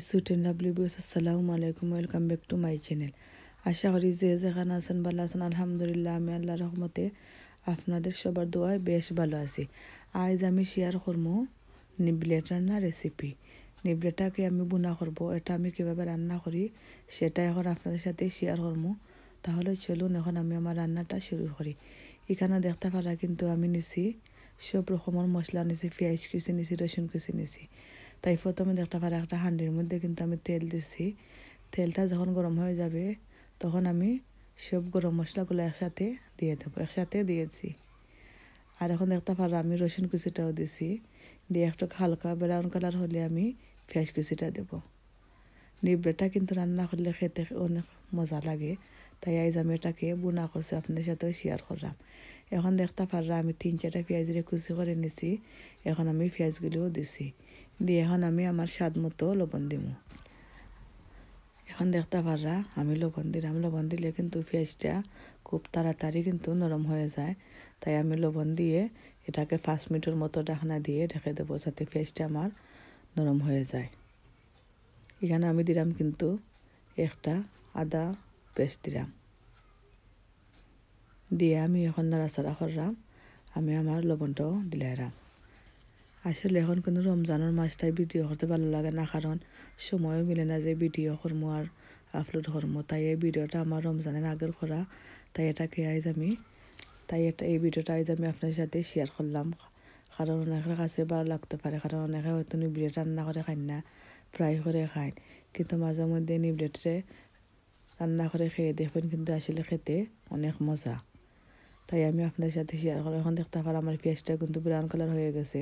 Sweet and lovely boss, আসসালামু আলাইকুম, welcome back to my channel. আশা করি যে যেখানে আছেন ভালো আছেন। আলহামদুলিল্লাহ, আমি আল্লাহর রহমতে আপনাদের সবার দোয়ায় বেশ ভালো আছি। আজ আমি শেয়ার করবো নিবলেট রান্না রেসিপি। নিবলেটটাকে আমি বুনা করব, এটা আমি কীভাবে রান্না করি সেটা এখন আপনাদের সাথে শেয়ার করবো। তাহলে চলুন এখন আমি আমার রান্নাটা শুরু করি। এখানে দেখতে পারা কিন্তু আমি নিছি সব রকমের মশলা নিছি, পেঁয়াজ কুচি নিছি, রসুন কুচি নিছি। তাই প্রথমে দেখতে পারা একটা হাঁড়ির মধ্যে কিন্তু আমি তেল দিচ্ছি। তেলটা যখন গরম হয়ে যাবে তখন আমি সব গরম মশলাগুলো একসাথে দিয়ে দেবো। একসাথে দিয়েছি। আর এখন দেখতে পারা আমি রসুন কুচিটাও দিছি, দিয়ে একটু হালকা ব্রাউন কালার হলে আমি পেঁয়াজ কুচিটা দেবো। নিবলেটটা কিন্তু রান্না করলে খেতে অনেক মজা লাগে, তাই আজ আমি এটাকে বুনা করছি, আপনার সাথেও শেয়ার করলাম। এখন দেখতে পারা আমি 3-4টা পেঁয়াজের কুচি করে নিছি। এখন আমি পেঁয়াজগুলিও দিছি, দিয়ে এখন আমি আমার স্বাদ মতো লবণ দিব। এখন দেখতে পারা আমি লবণ দিলাম। লবণ দিলে কিন্তু পেঁয়াজটা খুব তাড়াতাড়ি কিন্তু নরম হয়ে যায়, তাই আমি লবণ দিয়ে এটাকে 5 মিনিটের মতো ঢাকনা দিয়ে ঢেকে দেবো, যাতে পেঁয়াজটা আমার নরম হয়ে যায়। এখানে আমি দিলাম কিন্তু একটা আদা পেস্ট দিলাম, দিয়ে আমি এখন নাড়াচাড়া করলাম। আমি আমার লবণটাও দিলাম। আসলে এখন কোনো রমজানের মাসটাই ভিডিও করতে ভালো লাগে না, কারণ সময়ও মিলে না যে ভিডিও করবো আর আপলোড করবো। তাই এই ভিডিওটা আমার রমজানের আগের করা, তাই এই ভিডিওটা আজ আমি আপনার সাথে শেয়ার করলাম। কারণ অনেকের কাছে ভালো লাগতে পারে, কারণ অনেকে হয়তো নিবলেট রান্না করে খায় না, ফ্রাই করে খায়, কিন্তু মাঝে মধ্যে নিবলেটে রান্না করে খেয়ে দেখবেন কিন্তু আসলে খেতে অনেক মজা। তাই আমি আপনার সাথে শেয়ার করি। এখন দেখতে পারা আমার পেঁয়াজটা কিন্তু ব্রাউন কালার হয়ে গেছে,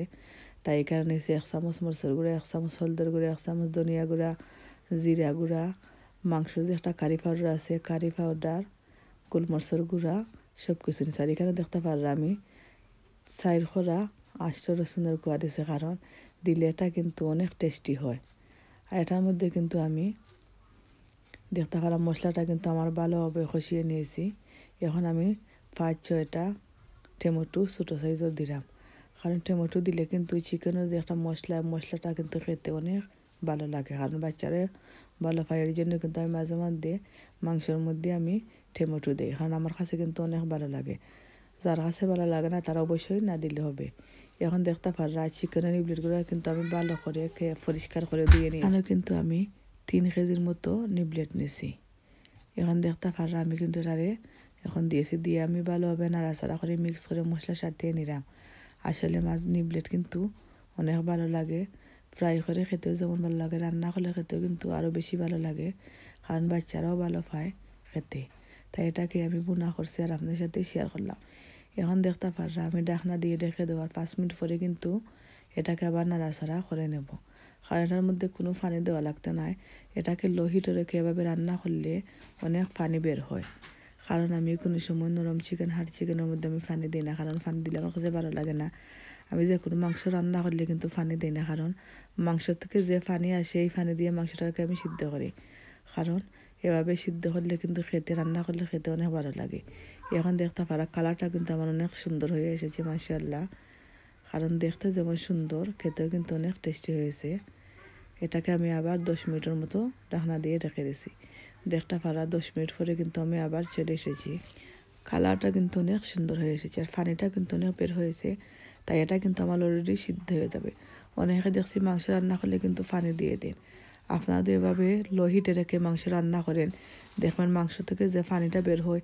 তাই এই কারণে 1 চামচ মরিচের গুঁড়া, 1 চামচ হলদের গুঁড়া, 1 চামচ ধনিয়া গুঁড়া, জিরা গুঁড়া, মাংসের যে একটা কারি পাউডার আছে, কারি পাউডার, গোলমরিচের গুঁড়া, সব কিছু নিচ্ছি। আর এখানে দেখতে পারা আমি 4 খোলা আস্ত রসুনের কোয়া দিছে, কারণ দিলে এটা কিন্তু অনেক টেস্টি হয়। আর এটার মধ্যে কিন্তু আমি দেখতে পারা মশলাটা কিন্তু আমার ভালোভাবে কষিয়ে নিয়েছি। এখন আমি 5-6টা টমেটো ছোটো সাইজের দিলাম, কারণ টমেটো দিলে কিন্তু চিকেনের যে একটা মশলাটা কিন্তু খেতে অনেক ভালো লাগে, কারণ বাচ্চারা ভালো পায়। এর জন্য কিন্তু আমি মাঝে মধ্যে মাংসের মধ্যে আমি টমেটো দিই, কারণ আমার কাছে কিন্তু অনেক ভালো লাগে। যার কাছে ভালো লাগে না তারা অবশ্যই না দিলে হবে। এখন দেখতে পারা চিকেনের নিবলেটগুলো কিন্তু আমি ভালো করে পরিষ্কার করে দিয়ে নিয়েছি। কিন্তু আমি 3 কেজির মতো নিবলেট নিয়েছি। এখন দেখতে পারা আমি কিন্তু এটারে এখন দিয়েছি, দিয়ে আমি ভালোভাবে নাড়াচাড়া করে মিক্স করে মশলার সাথে নিলাম। আসলে নিবলেট কিন্তু অনেক ভালো লাগে, ফ্রাই করে খেতেও যেমন ভালো লাগে, রান্না করলে খেতেও কিন্তু আরও বেশি ভালো লাগে, কারণ বাচ্চারাও ভালো পায় খেতে। তাই এটাকে আমি বুনা করছি আর আপনার সাথে শেয়ার করলাম। এখন দেখতে পারা আমি ঢাকনা দিয়ে রেখে দেওয়ার 5 মিনিট পরে কিন্তু এটাকে আবার নাড়াচাড়া করে নেব, কারণ এটার মধ্যে কোনো পানি দেওয়া লাগতে নাই। এটাকে লো হিটে রেখে এভাবে রান্না করলে অনেক পানি বের হয়, কারণ আমি কোনো সময় নরম চিকেন, হাড় চিকেনের মধ্যে আমি পানি দিই না, কারণ পানি দিলে আমার কাছে ভালো লাগে না। আমি যে কোনো মাংস রান্না করলে কিন্তু পানি দিই না, কারণ মাংস থেকে যে পানি আসে এই পানি দিয়ে মাংসটাকে আমি সিদ্ধ করি, কারণ এভাবে সিদ্ধ করলে কিন্তু রান্না করলে খেতে অনেক ভালো লাগে। এখন দেখতে পারা কালারটা কিন্তু আমার অনেক সুন্দর হয়ে এসেছে, মাশাআল্লাহ। কারণ দেখতে যেমন সুন্দর, খেতেও কিন্তু অনেক টেস্টি হয়েছে। এটাকে আমি আবার 10 মিনিটের মতো ঢাকনা দিয়ে রেখে দিয়েছি। দেখতে পারা 10 মিনিট পরে কিন্তু আমি আবার চলে এসেছি। কালারটা কিন্তু অনেক সুন্দর হয়ে এসেছে, আর পানিটা কিন্তু অনেক বের হয়েছে, তাই এটা কিন্তু আমার অলরেডি সিদ্ধ হয়ে যাবে। অনেকে দেখছি মাংস রান্না করলে কিন্তু পানি দিয়ে দেন। আপনারা এভাবে লো হিটে রেখে মাংস রান্না করেন, দেখবেন মাংস থেকে যে পানিটা বের হয়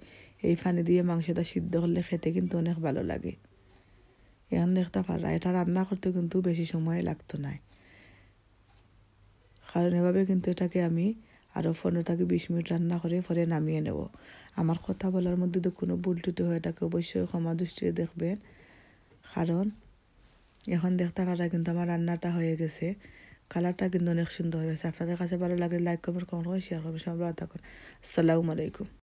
এই পানি দিয়ে মাংসটা সিদ্ধ করলে খেতে কিন্তু অনেক ভালো লাগে। এখন দেখতে পারা এটা রান্না করতে কিন্তু বেশি সময় লাগতো না, কারণ এভাবে কিন্তু এটাকে আমি আরও 15-20 মিনিট রান্না করে পরে নামিয়ে নেব। আমার কথা বলার মধ্যে তো কোনো ভুল ত্রুটি হয় এটাকে অবশ্যই ক্ষমা দৃষ্টিতে দেখবেন, কারণ এখন দেখতে পারা কিন্তু আমার রান্নাটা হয়ে গেছে। কালারটা কিন্তু অনেক সুন্দর হয়েছে। আপনাদের কাছে ভালো লাগলে লাইক করবেন, কমেন্ট করবেন, শেয়ার করবেন। সবাই ভালো থাকুন। আসসালামু আলাইকুম।